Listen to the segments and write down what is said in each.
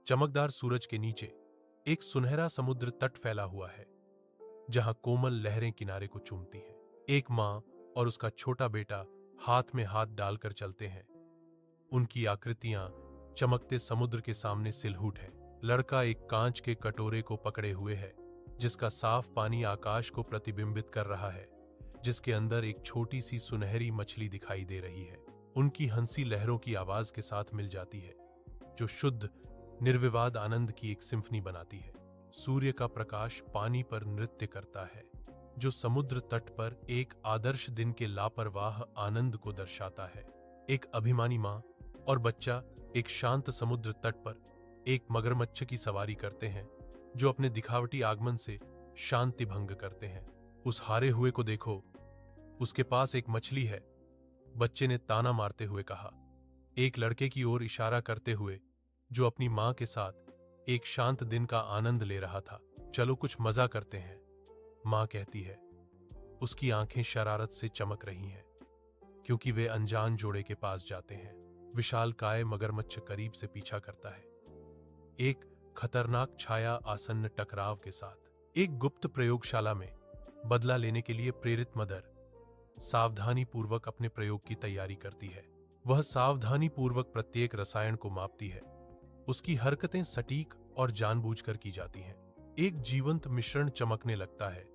चमकदार सूरज के नीचे एक सुनहरा समुद्र तट फैला हुआ है, जहां कोमल लहरें किनारे को चूमती हैं। एक मां और उसका छोटा बेटा हाथ में हाथ डालकर चलते हैं। उनकी आकृतियां चमकते समुद्र के सामने सिलहूट है। लड़का एक कांच के कटोरे को पकड़े हुए है, जिसका साफ पानी आकाश को प्रतिबिंबित कर रहा है, जिसके अंदर एक छोटी सी सुनहरी मछली दिखाई दे रही है। उनकी हंसी लहरों की आवाज के साथ मिल जाती है, जो शुद्ध निर्विवाद आनंद की एक सिम्फनी बनाती है। सूर्य का प्रकाश पानी पर नृत्य करता है, जो समुद्र तट पर एक आदर्श दिन के लापरवाह आनंद को दर्शाता है। एक अभिमानी मां और बच्चा एक शांत समुद्र तट पर एक मगरमच्छ की सवारी करते हैं, जो अपने दिखावटी आगमन से शांति भंग करते हैं। उस हारे हुए को देखो, उसके पास एक मछली है, बच्चे ने ताना मारते हुए कहा, एक लड़के की ओर इशारा करते हुए जो अपनी मां के साथ एक शांत दिन का आनंद ले रहा था। चलो कुछ मजा करते हैं, मां कहती है। उसकी आंखें शरारत से चमक रही हैं, क्योंकि वे अनजान जोड़े के पास जाते हैं। विशालकाय मगरमच्छ करीब से पीछा करता है, एक खतरनाक छाया आसन्न टकराव के साथ। एक गुप्त प्रयोगशाला में बदला लेने के लिए प्रेरित मदर सावधानी पूर्वक अपने प्रयोग की तैयारी करती है। वह सावधानी पूर्वक प्रत्येक रसायन को मापती है। उसकी हरकतें सटीक और जानबूझकर की जाती हैं। एक जीवंत मिश्रण चमकने लगता है,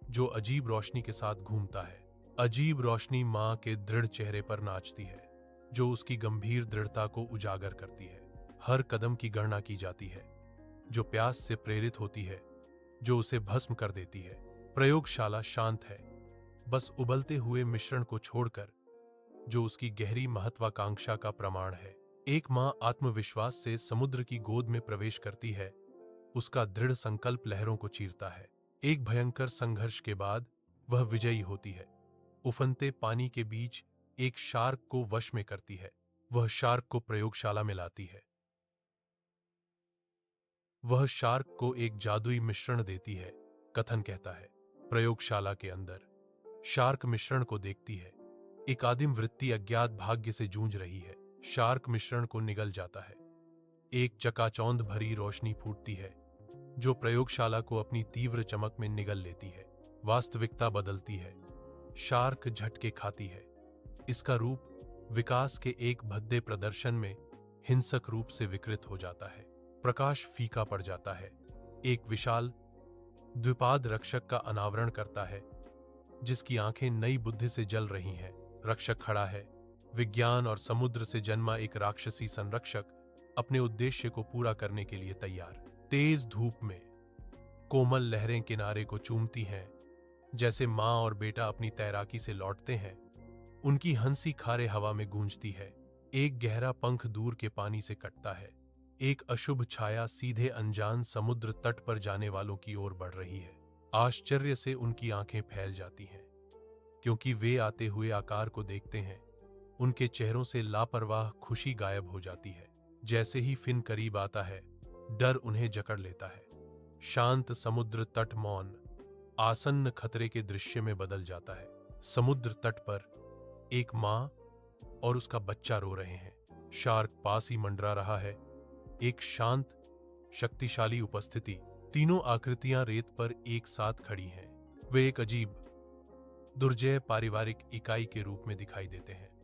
जो अजीब रोशनी के साथ घूमता है। अजीब रोशनी मां के दृढ़ चेहरे पर नाचती है, जो उसकी गंभीर दृढ़ता को उजागर करती है। हर कदम की गणना की जाती है, जो प्यास से प्रेरित होती है, जो उसे भस्म कर देती है। प्रयोगशाला शांत है, बस उबलते हुए मिश्रण को छोड़कर, जो उसकी गहरी महत्वाकांक्षा का प्रमाण है। एक मां आत्मविश्वास से समुद्र की गोद में प्रवेश करती है। उसका दृढ़ संकल्प लहरों को चीरता है। एक भयंकर संघर्ष के बाद वह विजयी होती है। उफनते पानी के बीच एक शार्क को वश में करती है। वह शार्क को प्रयोगशाला में लाती है। वह शार्क को एक जादुई मिश्रण देती है, कथन कहता है। प्रयोगशाला के अंदर शार्क मिश्रण को देखती है। एक आदिम वृत्ति अज्ञात भाग्य से जूझ रही है। शार्क मिश्रण को निगल जाता है। एक चकाचौंध भरी रोशनी फूटती है, जो प्रयोगशाला को अपनी तीव्र चमक में निगल लेती है। वास्तविकता बदलती है। शार्क झटके खाती है। इसका रूप विकास के एक भद्दे प्रदर्शन में हिंसक रूप से विकृत हो जाता है। प्रकाश फीका पड़ जाता है। एक विशाल द्विपाद रक्षक का अनावरण करता है, जिसकी आंखें नई बुद्धि से जल रही हैं। रक्षक खड़ा है, विज्ञान और समुद्र से जन्मा एक राक्षसी संरक्षक, अपने उद्देश्य को पूरा करने के लिए तैयार। तेज धूप में कोमल लहरें किनारे को चूमती हैं, जैसे मां और बेटा अपनी तैराकी से लौटते हैं। उनकी हंसी खारे हवा में गूंजती है। एक गहरा पंख दूर के पानी से कटता है। एक अशुभ छाया सीधे अनजान समुद्र तट पर जाने वालों की ओर बढ़ रही है। आश्चर्य से उनकी आंखें फैल जाती हैं, क्योंकि वे आते हुए आकार को देखते हैं। उनके चेहरों से लापरवाह खुशी गायब हो जाती है। जैसे ही फिन करीब आता है, डर उन्हें जकड़ लेता है। शांत समुद्र तट मौन आसन्न खतरे के दृश्य में बदल जाता है। समुद्र तट पर एक मां और उसका बच्चा रो रहे हैं। शार्क पास ही मंडरा रहा है, एक शांत शक्तिशाली उपस्थिति। तीनों आकृतियां रेत पर एक साथ खड़ी हैं। वे एक अजीब दुर्जय पारिवारिक इकाई के रूप में दिखाई देते हैं।